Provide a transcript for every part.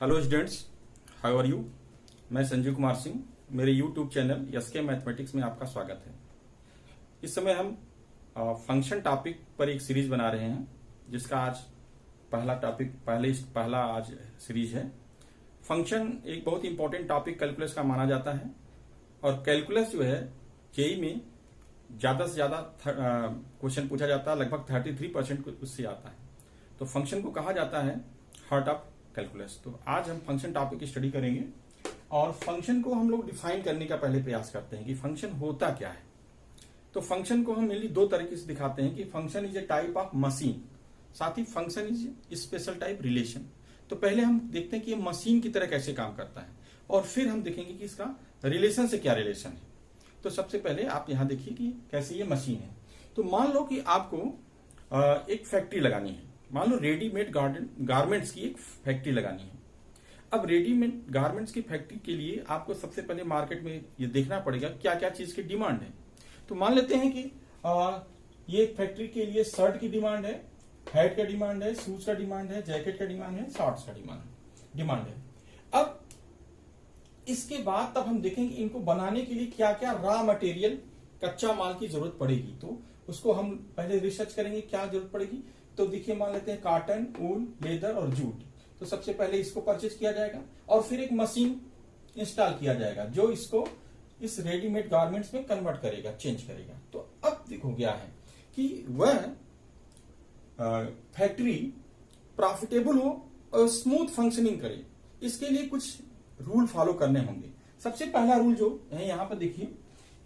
Hello students, how are you. मैं संजीव कुमार सिंह, मेरे YouTube channel SK mathematics में आपका स्वागत है। इस समय हम फंक्शन टॉपिक पर एक सीरीज बना रहे हैं, जिसका आज पहला आज सीरीज है। फंक्शन एक बहुत इंपॉर्टेंट टॉपिक कैलकुलस का माना जाता है, और कैलकुलस जो है जेईई में ज्यादा से ज्यादा क्वेश्चन पूछा जाता है, लगभग 33% उससे आता है। तो फंक्शन को कहा जाता है हार्ट ऑफ कैलकुलस। तो आज हम फंक्शन टॉपिक की स्टडी करेंगे, और फंक्शन को हम लोग डिफाइन करने का पहले प्रयास करते हैं कि फंक्शन होता क्या है। तो फंक्शन को हम मेनली दो तरीके से दिखाते हैं कि function is a type of machine, साथ ही function is special type relation. तो पहले हम देखते हैं कि ये मशीन की तरह कैसे काम करता है, और फिर हम देखेंगे कि इसका रिलेशन से क्या रिलेशन है। तो सबसे पहले आप यहां देखिए कि कैसे ये मशीन है। तो मान लो कि आपको एक फैक्ट्री लगानी है, मान लो रेडीमेड गारमेंट्स की एक फैक्ट्री लगानी है। अब रेडीमेड गारमेंट्स की फैक्ट्री के लिए आपको सबसे पहले मार्केट में ये देखना पड़ेगा क्या क्या चीज की डिमांड है। तो मान लेते हैं कि ये फैक्ट्री के लिए शर्ट की डिमांड है, हैट का डिमांड है, शूज का डिमांड है, जैकेट का डिमांड है, शॉर्ट्स का डिमांड है। अब इसके बाद तब हम देखेंगे इनको बनाने के लिए क्या क्या रॉ मटेरियल, कच्चा माल की जरूरत पड़ेगी। तो उसको हम पहले रिसर्च करेंगे क्या जरूरत पड़ेगी। तो देखिए, मान लेते हैं कॉटन, ऊन, लेदर और जूट। तो सबसे पहले इसको परचेज किया जाएगा, और फिर एक मशीन इंस्टॉल किया जाएगा जो इसको इस रेडीमेड गारमेंट्स में कन्वर्ट करेगा, चेंज करेगा। तो अब देखो क्या है कि वह फैक्ट्री प्रॉफिटेबल हो और स्मूथ फंक्शनिंग करे। इसके लिए कुछ रूल फॉलो करने होंगे। सबसे पहला रूल जो है यहाँ पर देखिए,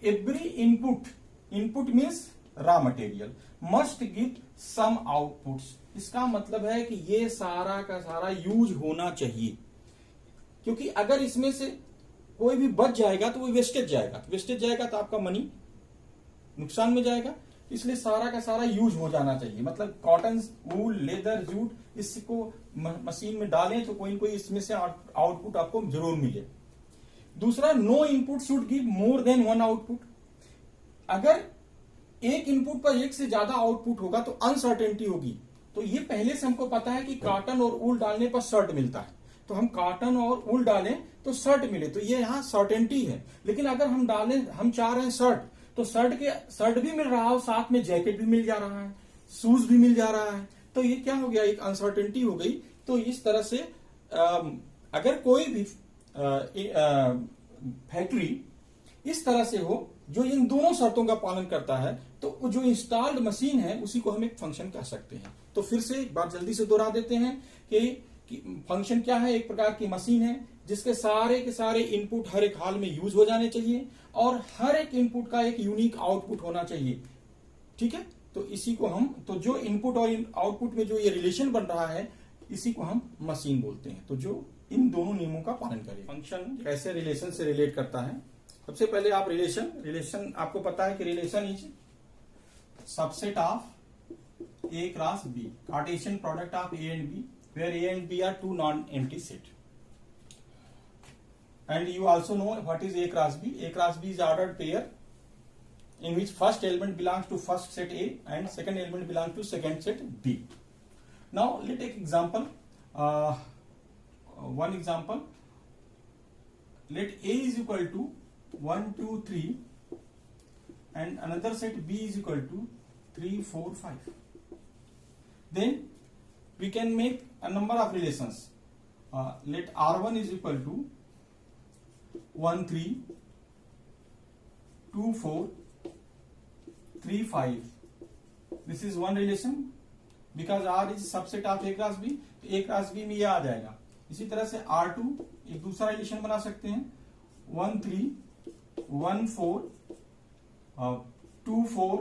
every input means raw material must give some outputs. इसका मतलब है कि ये सारा का सारा यूज होना चाहिए, क्योंकि अगर इसमें से कोई भी बच जाएगा तो वो वेस्टेज जाएगा तो आपका मनी नुकसान में जाएगा। इसलिए सारा का सारा यूज हो जाना चाहिए। मतलब कॉटन, वूल, लेदर, जूट, इसको मशीन में डालें तो कोई न कोई इसमें से आउटपुट आपको जरूर मिले। दूसरा, no input should give more than one output. अगर एक इनपुट पर एक से ज्यादा आउटपुट होगा तो अनसर्टेनिटी होगी। तो ये पहले से हमको पता है कि कॉटन और वूल डालने पर शर्ट मिलता है, तो हम कॉटन और वूल डालें तो शर्ट मिले, तो ये यहाँ सर्टेनिटी है। लेकिन अगर हम चाह रहे हैं शर्ट, तो शर्ट भी मिल रहा हो, साथ में जैकेट भी मिल जा रहा है, शूज भी मिल जा रहा है, तो ये क्या हो गया, एक अनसर्टेनिटी हो गई। तो इस तरह से अगर कोई भी फैक्ट्री इस तरह से हो जो इन दोनों शर्तों का पालन करता है, तो जो इंस्टॉल्ड मशीन है उसी को हम एक फंक्शन कह सकते हैं। तो फिर से एक बार जल्दी से दोहरा देते हैं कि फंक्शन क्या है। एक प्रकार की मशीन है जिसके सारे के सारे इनपुट हर एक हाल में यूज हो जाने चाहिए, और हर एक इनपुट का एक यूनिक आउटपुट होना चाहिए। ठीक है, तो इसी को हम, तो जो इनपुट और आउटपुट में जो ये रिलेशन बन रहा है, इसी को हम मशीन बोलते हैं। तो जो इन दोनों नियमों का पालन करे। फंक्शन कैसे रिलेशन से रिलेट करता है। सबसे पहले आप रिलेशन आपको पता है कि relation is subset of A cross B, Cartesian product of A and B, where A and B are two non empty set. And you also know what is A cross B. A cross B is ordered pair in which first element belongs to first set A and second element belongs to second set B. Now let's take example. One example. Let A is equal to 1, 2, 3 and another set B is equal to 3, 4, 5. Then we can make a number of relations. Let R1 is equal to 1, 3, 2, 4, 3, 5. This is one relation because R is subset of A cross B. तो A cross B में ये आ जाएगा। इसी तरह से R2 एक दूसरा relation बना सकते हैं, 1, 3, 1, 4, 2, 4।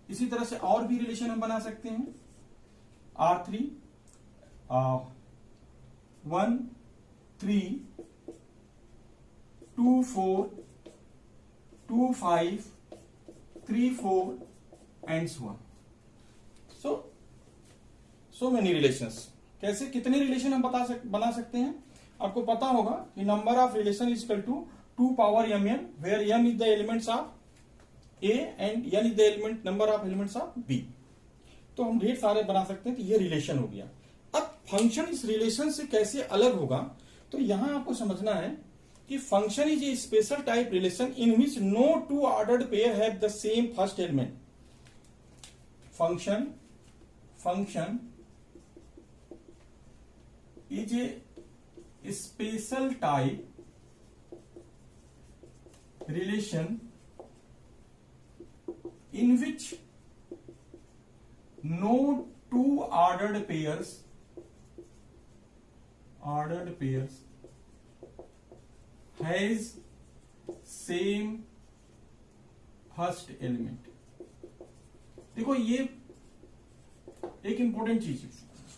इसी तरह से और भी रिलेशन हम बना सकते हैं, R3 1, 3, 2, 4, 2, 5, 3, 4 and so on. So many relations. कैसे कितने रिलेशन हम बना सकते हैं। आपको पता होगा कि number of relation is equal to 2 power mn, where m is the elements of A and n is the number of elements of B। तो हम ढेर सारे बना सकते हैं। तो ये रिलेशन हो गया। अब फंक्शन इस रिलेशन से कैसे अलग होगा, तो यहां आपको समझना है कि function is a special type relation in which no two ordered pair have the same first element. Function is a special type relation in which no two ordered pairs has same first element। देखो ये एक important चीज है,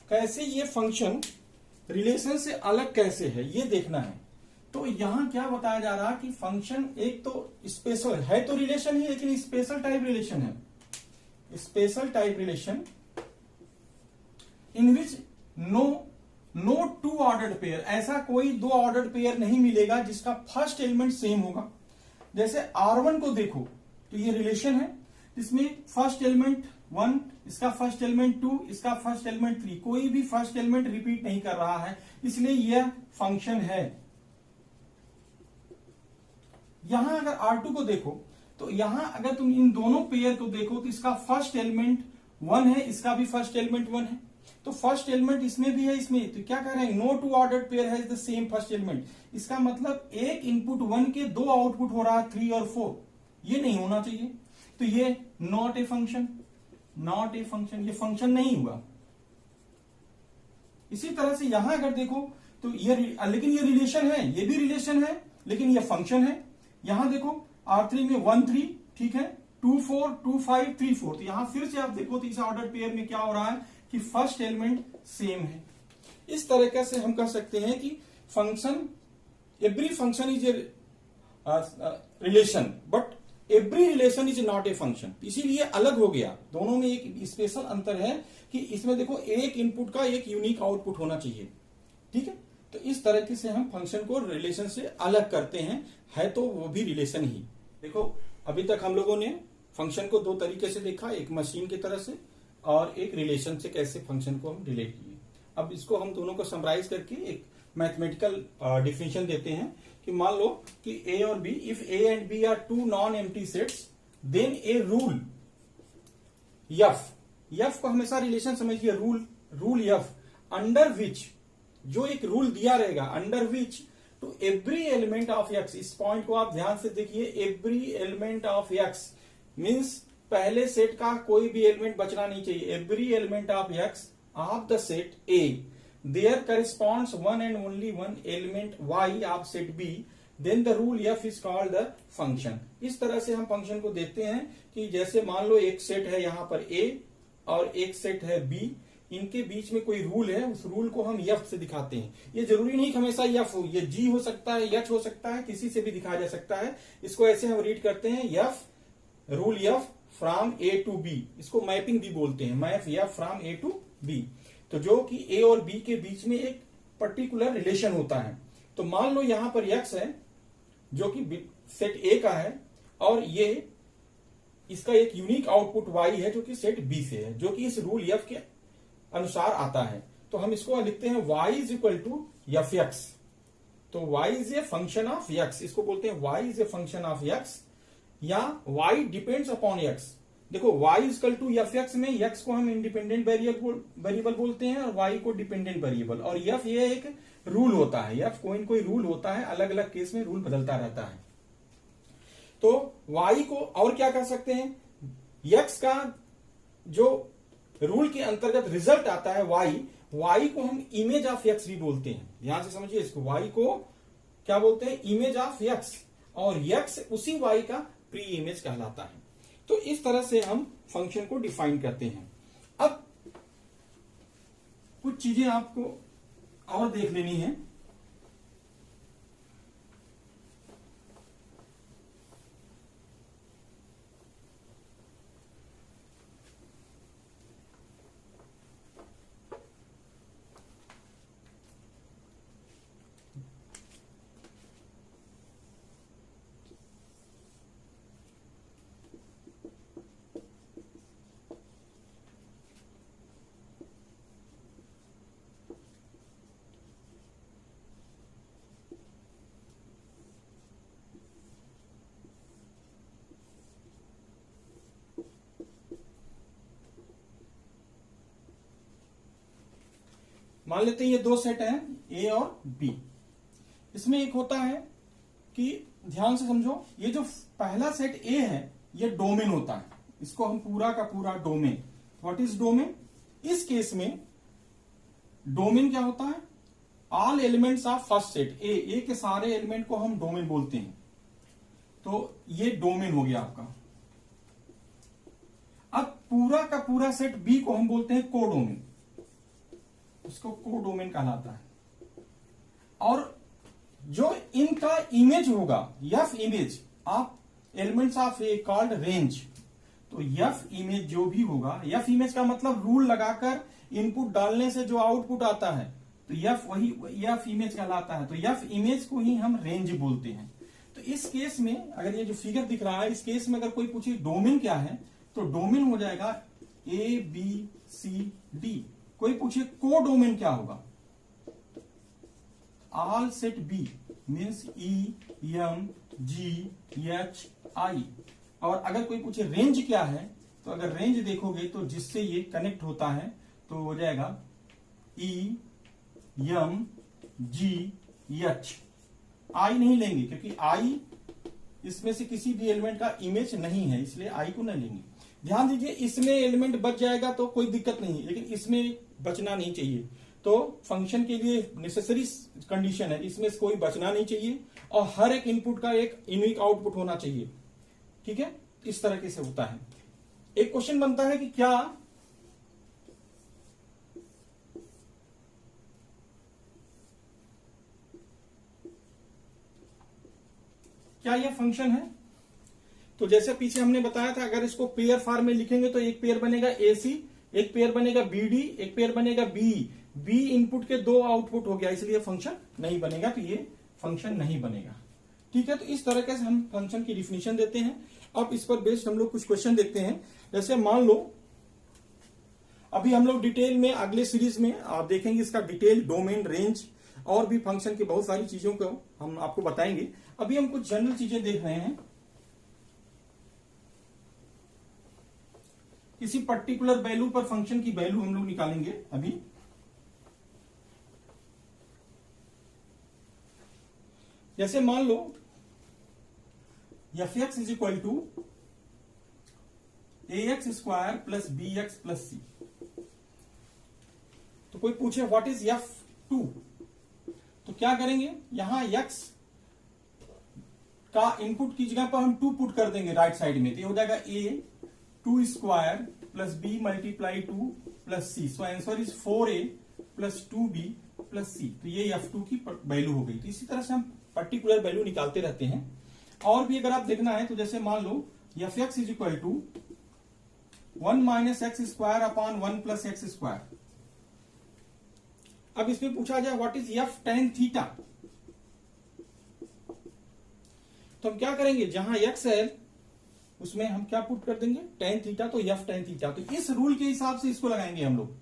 कैसे ये function relation से अलग कैसे है ये देखना है। तो यहां क्या बताया जा रहा है कि फंक्शन एक तो स्पेशल है, तो रिलेशन ही, लेकिन स्पेशल टाइप रिलेशन है। Special type relation in which no two ordered pair, ऐसा कोई दो ऑर्डर्ड पेयर नहीं मिलेगा जिसका फर्स्ट एलिमेंट सेम होगा। जैसे R1 को देखो तो ये रिलेशन है, इसमें फर्स्ट एलिमेंट 1, इसका फर्स्ट एलिमेंट 2, इसका फर्स्ट एलिमेंट 3, कोई भी फर्स्ट एलिमेंट रिपीट नहीं कर रहा है, इसलिए यह फंक्शन है। यहां अगर R2 को देखो तो यहां अगर तुम इन दोनों पेयर को देखो तो इसका फर्स्ट एलिमेंट 1 है, इसका भी फर्स्ट एलिमेंट 1 है, तो फर्स्ट एलिमेंट इसमें भी है, इसमें, तो क्या कह रहे हैं, no two ordered pair has the same first element. इसका मतलब एक इनपुट 1 के दो आउटपुट हो रहा है 3 और 4, ये नहीं होना चाहिए, तो ये नॉट ए फंक्शन, ये फंक्शन नहीं हुआ। इसी तरह से यहां अगर देखो तो ये, लेकिन ये रिलेशन है, ये भी रिलेशन है, लेकिन ये फंक्शन है। यहां देखो R3 में 1 3, ठीक है, 2 4, 2 5, 3 4, तो यहां फिर से आप देखो तो इस ऑर्डर पेयर में क्या हो रहा है कि फर्स्ट एलिमेंट सेम है। इस तरीके से हम कह सकते हैं कि function, every function is a relation but every relation is not a function, इसीलिए अलग हो गया। दोनों में एक स्पेशल अंतर है कि इसमें देखो एक इनपुट का एक यूनिक आउटपुट होना चाहिए, ठीक है। तो इस तरीके से हम फंक्शन को रिलेशन से अलग करते हैं, है तो वो भी रिलेशन ही। देखो अभी तक हम लोगों ने फंक्शन को दो तरीके से देखा, एक मशीन की तरह से और एक रिलेशन से कैसे फंक्शन को हम रिलेट किए। अब इसको हम दोनों को समराइज करके एक मैथमेटिकल डिफिनेशन देते हैं कि मान लो कि ए और B, if A and B are two non empty sets then a rule f को हमेशा रिलेशन समझिए, रूल एफ अंडर विच, जो एक रूल दिया रहेगा, under which to every element of X, इस पॉइंट को आप ध्यान से देखिए, every element of X means पहले सेट का कोई भी एलिमेंट बचना नहीं चाहिए, every element of X of the set A there corresponds one and only one element y of set B, then the rule f is called the function. इस तरह से हम फंक्शन को देखते हैं कि जैसे मान लो एक सेट है यहां पर ए और एक सेट है बी, इनके बीच में कोई रूल है, उस रूल को हम एफ से दिखाते हैं। ये जरूरी नहीं कि हमेशा एफ हो, ये जी हो सकता है, एच हो सकता है, किसी से भी दिखाया जा सकता है। इसको ऐसे हम रीड करते हैं, f rule f from A to B, इसको मैपिंग भी बोलते हैं, map f from A to B. तो जो कि ए और बी के बीच में एक पर्टिकुलर रिलेशन होता है। तो मान लो यहां पर एक्स है जो कि सेट ए का है, और ये इसका एक यूनिक आउटपुट वाई है जो कि सेट बी से है, जो कि इस रूल एफ के अनुसार आता है। तो हम इसको लिखते हैं y is equal to f x. तो y is a function of x, इसको बोलते हैं y is a function of x, या y डिपेंड्स अपॉन x। देखो y is equal to f x में x को हम इंडिपेंडेंट वेरिएबल बोलते हैं और y को डिपेंडेंट वेरिएबल, और f ये एक रूल होता है, f कोई रूल होता है, अलग अलग केस में रूल बदलता रहता है। तो y को और क्या कर सकते हैं, x का जो रूल के अंतर्गत रिजल्ट आता है y को हम इमेज ऑफ x भी बोलते हैं। ध्यान से समझिए इसको, y को क्या बोलते हैं, इमेज ऑफ x, और x उसी y का प्री इमेज कहलाता है। तो इस तरह से हम फंक्शन को डिफाइन करते हैं। अब कुछ चीजें आपको और देख लेनी है। मान लेते हैं ये दो सेट हैं ए और बी। इसमें एक होता है कि ध्यान से समझो, ये जो पहला सेट ए है ये डोमेन होता है, इसको हम पूरा का पूरा डोमेन। What is domain? इस केस में डोमेन क्या होता है? All elements of first set ए के सारे एलिमेंट को हम डोमेन बोलते हैं। तो ये डोमेन हो गया आपका। अब पूरा का पूरा सेट बी को हम बोलते हैं कोडोमेन, उसको कोडोमेन कहलाता है। और जो इनका इमेज होगा, F image of elements of A called range. तो एफ इमेज जो भी होगा, एफ इमेज का मतलब रूल लगाकर इनपुट डालने से जो आउटपुट आता है, तो एफ वही एफ इमेज कहलाता है। तो एफ इमेज को ही हम रेंज बोलते हैं। तो इस केस में अगर ये जो फिगर दिख रहा है, इस केस में अगर कोई पूछे डोमेन क्या है, तो डोमेन हो जाएगा ए बी सी डी। कोई पूछे कोडोमेन क्या होगा? All set B means E M G H I. और अगर कोई पूछे रेंज क्या है, तो अगर रेंज देखोगे तो जिससे ये कनेक्ट होता है तो हो जाएगा ई एम जी एच। आई नहीं लेंगे क्योंकि आई इसमें से किसी भी एलिमेंट का इमेज नहीं है, इसलिए आई को नहीं लेंगे। ध्यान दीजिए, इसमें एलिमेंट बच जाएगा तो कोई दिक्कत नहीं है, लेकिन इसमें बचना नहीं चाहिए। तो फंक्शन के लिए नेसेसरी कंडीशन है, इसमें से कोई बचना नहीं चाहिए और हर एक इनपुट का एक यूनिक आउटपुट होना चाहिए। ठीक है, इस तरह से होता है। एक क्वेश्चन बनता है कि क्या यह फंक्शन है? तो जैसे पीछे हमने बताया था, अगर इसको पेयर फॉर्म में लिखेंगे तो एक पेयर बनेगा AC, एक पेयर बनेगा BD, एक पेयर बनेगा BE। बी इनपुट के दो आउटपुट हो गया, इसलिए फंक्शन नहीं बनेगा, तो ये फंक्शन नहीं बनेगा। ठीक है, तो इस तरह से हम फंक्शन की डिफिनेशन देते हैं। अब इस पर बेस्ड हम लोग कुछ क्वेश्चन देखते हैं। जैसे मान लो अभी हम लोग डिटेल में अगले सीरीज में आप देखेंगे, इसका डिटेल डोमेन, रेंज और भी फंक्शन की बहुत सारी चीजों को हम आपको बताएंगे। अभी हम कुछ जनरल चीजें देख रहे हैं। किसी पर्टिकुलर वैल्यू पर फंक्शन की वैल्यू हम लोग निकालेंगे अभी। जैसे मान लो f x is equal to a x square plus b x plus c. तो कोई पूछे व्हाट इज एफ टू, तो क्या करेंगे? यहां एक्स का इनपुट की जगह पर हम 2 पुट कर देंगे राइट साइड में, तो ये हो जाएगा a 2 square plus b multiply 2 plus c. So answer is 4a plus 2b plus c. तो ये f2 की वैल्यू हो गई। तो इसी तरह से हम पर्टिकुलर वैल्यू निकालते रहते हैं। और भी अगर आप देखना है तो जैसे मान लो f x is equal to 1 minus x square upon 1 plus x square. अब इसमें पूछा जाए what is f tan theta, तो हम क्या करेंगे? जहां एक्स है उसमें हम क्या पुट कर देंगे? Ten theta. तो एफ टेन थीटा। तो इस रूल के हिसाब से इसको लगाएंगे हम लोग।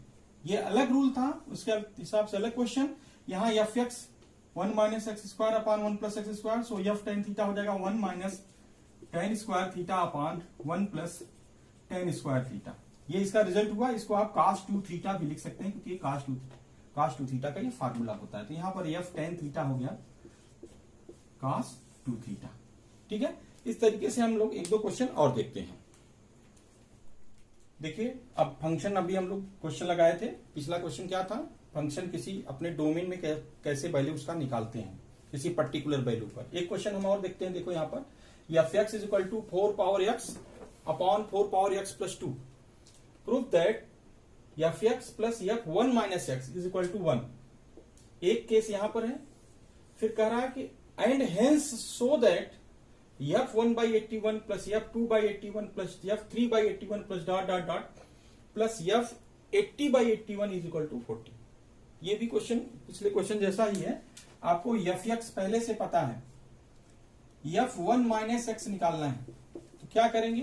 ये अलग रूल था, उसके हिसाब से अलग क्वेश्चन। यहां f x 1 minus x square upon 1 plus x square. So f tan theta हो जाएगा 1 minus tan square theta upon 1 plus tan square theta. ये इसका रिजल्ट हुआ। इसको आप cos 2 थीटा भी लिख सकते हैं, क्योंकि cos 2 थीटा का ये फार्मूला होता है। तो यहां पर एफ टेन थीटा हो गया cos 2 थीटा। ठीक है, इस तरीके से हम लोग एक दो क्वेश्चन और देखते हैं। देखिए, अब फंक्शन अभी हम लोग क्वेश्चन लगाए थे। पिछला क्वेश्चन क्या था? फंक्शन किसी अपने डोमेन में कैसे वैल्यू उसका निकालते हैं किसी पर्टिकुलर वैल्यू पर। एक क्वेश्चन हम और देखते हैं। देखो यहाँ पर f x is equal to 4 power x upon 4 power x plus 2। Prove that f x plus f 1 minus x is equal to 1। एक केस यहां पर है। फिर कह रहा है कि and hence so that f 1/81 plus f 2/81 plus f 3/81 plus dot dot dot plus f 80/81 is equal to 40। ये भी क्वेश्चन पिछले क्वेश्चन जैसा ही है। आपको एफ एक्स पहले से पता है, एफ 1 माइनस एक्स निकालना है। तो क्या करेंगे?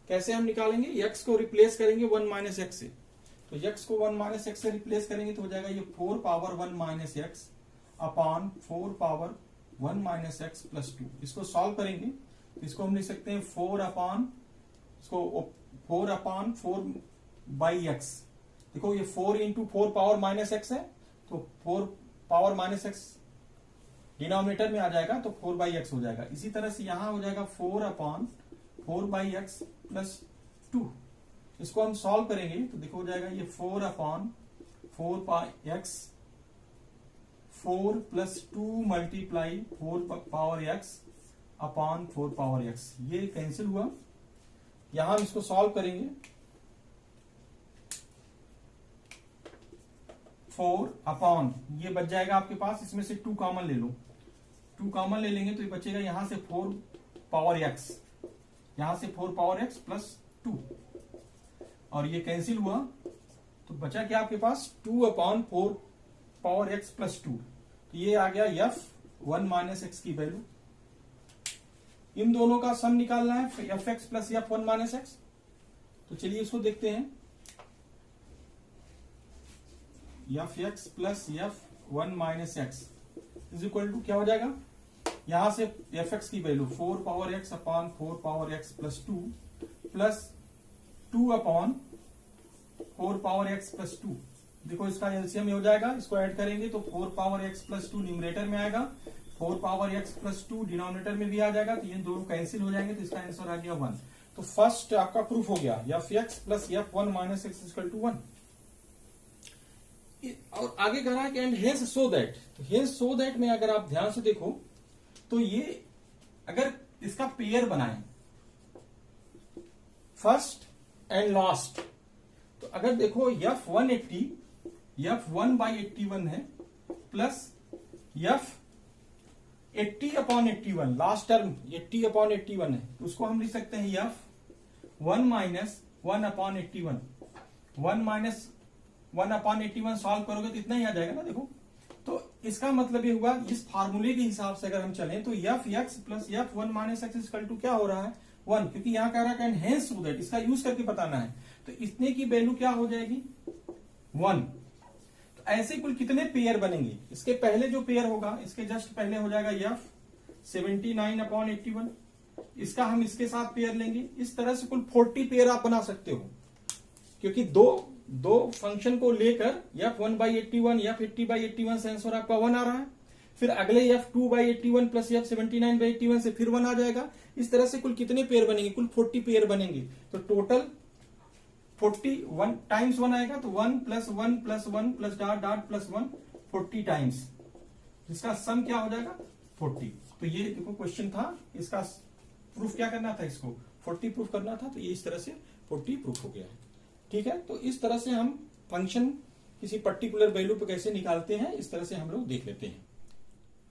कैसे हम निकालेंगे? एक्स को रिप्लेस करेंगे 1 माइनस एक्स से। तो एक्स को 1 माइनस एक्स से रिप्लेस करेंगे तो हो जाएगा ये 4 power 1 minus x upon 4 power 1 minus x plus 2। इसको सॉल्व करेंगे तो इसको हम लिख सकते हैं 4 अपॉन 4 बाई एक्स। देखो ये 4 इंटू 4 पावर माइनस एक्स है, तो 4 पावर माइनस एक्स डिनोमिनेटर में आ जाएगा तो 4/x हो जाएगा। इसी तरह से यहां हो जाएगा 4/4/x प्लस 2। इसको हम सॉल्व करेंगे तो देखो हो जाएगा ये 4/4/x 4 plus 2 multiply 4 upon 4/x, ये कैंसिल हुआ। यहां हम इसको सॉल्व करेंगे 4 अपॉन ये बच जाएगा आपके पास, इसमें से 2 कॉमन ले लो, 2 कॉमन ले लेंगे तो ये बचेगा यहां से 4/x, यहां से 4/x प्लस 2 और ये कैंसिल हुआ तो बचा क्या आपके पास 2/4/x प्लस 2। तो ये आ गया f1 - x की वैल्यू। इन दोनों का सम निकालना है fx प्लस f1 - x। तो चलिए इसको देखते हैं। fx plus f1 - x is equal to क्या हो जाएगा, यहां से fx की value 4/x upon 4/x plus 2 plus 2/4/x plus 2। देखो इसका एलसीएम हो जाएगा, इसको ऐड करेंगे तो 4/x प्लस 2 न्यूमरेटर में आएगा, 4/x प्लस 2 डिनोमिनेटर में भी आ जाएगा, तो ये दोनों कैंसिल हो जाएंगे तो इसका आंसर आ गया 1। तो फर्स्ट आपका प्रूफ हो गया fx plus f1 - x equal to 1। और आगे कह रहा है कि एंड हेंस सो दैट, तो हेंस सो दैट में अगर आप ध्यान से देखो तो ये अगर इसका पेयर बनाएं फर्स्ट एंड लास्ट, तो अगर देखो f1/81 है प्लस f80/81, लास्ट टर्म 80/81 है, तो उसको हम लिख सकते हैं f1 - 1/81, 1 - 1/81 सॉल्व करोगे तो इतना ही आ जाएगा ना। देखो तो इसका मतलब ये हुआ इस फार्मूले के हिसाब से अगर हम चलें तो fx plus f1 - x equal to क्या हो रहा है 1, क्योंकि यहां कह रहा है हेंस सो दैट, इसका यूज करके बताना है, तो इतने की वैल्यू क्या हो जाएगी 1। तो ऐसे कुल कितने पेयर बनेंगे, इसके पहले जो पेयर होगा इसके जस्ट पहले हो जाएगा f79/81, इसका हम इसके साथ पेयर लेंगे, इस तरह से कुल 40 पेयर आप बना सकते हो, क्योंकि दो फंक्शन को लेकर f1/81 f80/81 से आंसर आपका 1 आ रहा है, फिर अगले f2/81 प्लस f79/81 से फिर 1 आ जाएगा। इस तरह से कुल कितने पेयर बनेंगे, कुल 40 पेयर बनेंगे, तो टोटल 41 टाइम्स 1 आएगा, तो 1 plus 1 plus 1 plus dot dot plus 1 40 times, जिसका सम क्या हो जाएगा 40। तो ये देखो क्वेश्चन था, इसका प्रूफ क्या करना था, इसको 40 प्रूफ करना था, तो ये इस तरह से 40 प्रूफ हो गया है। ठीक है, तो इस तरह से हम फंक्शन किसी पर्टिकुलर वैल्यू पे कैसे निकालते हैं, इस तरह से हम लोग देख लेते हैं।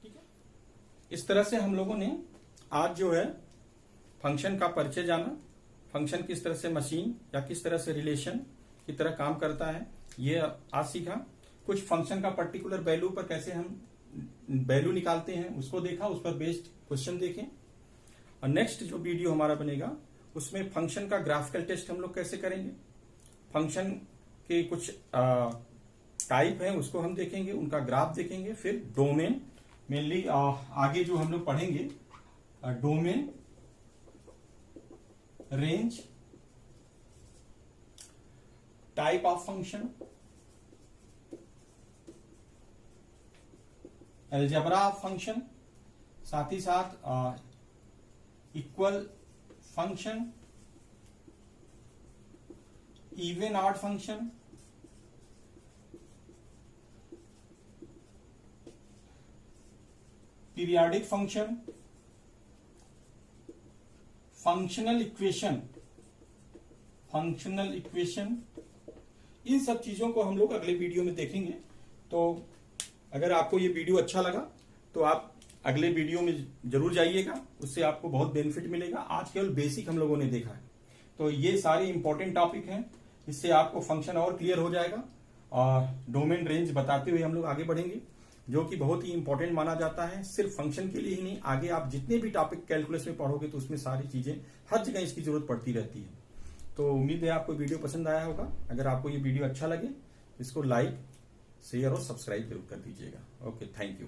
ठीक है, इस तरह से हम लोगों ने आज जो है फंक्शन का परिचय जाना, फंक्शन किस तरह से मशीन या किस तरह से रिलेशन की तरह काम करता है ये आज सीखा। कुछ फंक्शन का पर्टिकुलर वैल्यू पर कैसे हम वैल्यू निकालते हैं उसको देखा, उस पर बेस्ड क्वेश्चन देखें। और नेक्स्ट जो वीडियो हमारा बनेगा उसमें फंक्शन का ग्राफिकल टेस्ट हम लोग कैसे करेंगे, फंक्शन के कुछ टाइप है उसको हम देखेंगे, उनका ग्राफ देखेंगे, फिर डोमेन मेनली आगे जो हम लोग पढ़ेंगे domain, range, type of function, algebra of function, साथ ही साथ equal function, even odd function, periodic function, functional equation, इन सब चीजों को हम लोग अगले वीडियो में देखेंगे। तो अगर आपको ये वीडियो अच्छा लगा तो आप अगले वीडियो में जरूर जाइएगा, उससे आपको बहुत बेनिफिट मिलेगा। आज केवल बेसिक हम लोगों ने देखा है, तो ये सारे इंपॉर्टेंट टॉपिक हैं, इससे आपको फंक्शन और क्लियर हो जाएगा। और डोमेन रेंज बताते हुए हम लोग आगे बढ़ेंगे, जो कि बहुत ही इंपॉर्टेंट माना जाता है, सिर्फ फंक्शन के लिए ही नहीं, आगे आप जितने भी टॉपिक कैलकुलस में पढ़ोगे तो उसमें सारी चीजें हर जगह इसकी जरूरत पड़ती रहती है। तो उम्मीद है आपको वीडियो पसंद आया होगा। अगर आपको ये वीडियो अच्छा लगे इसको लाइक, शेयर और सब्सक्राइब जरूर कर दीजिएगा। Okay, thank you.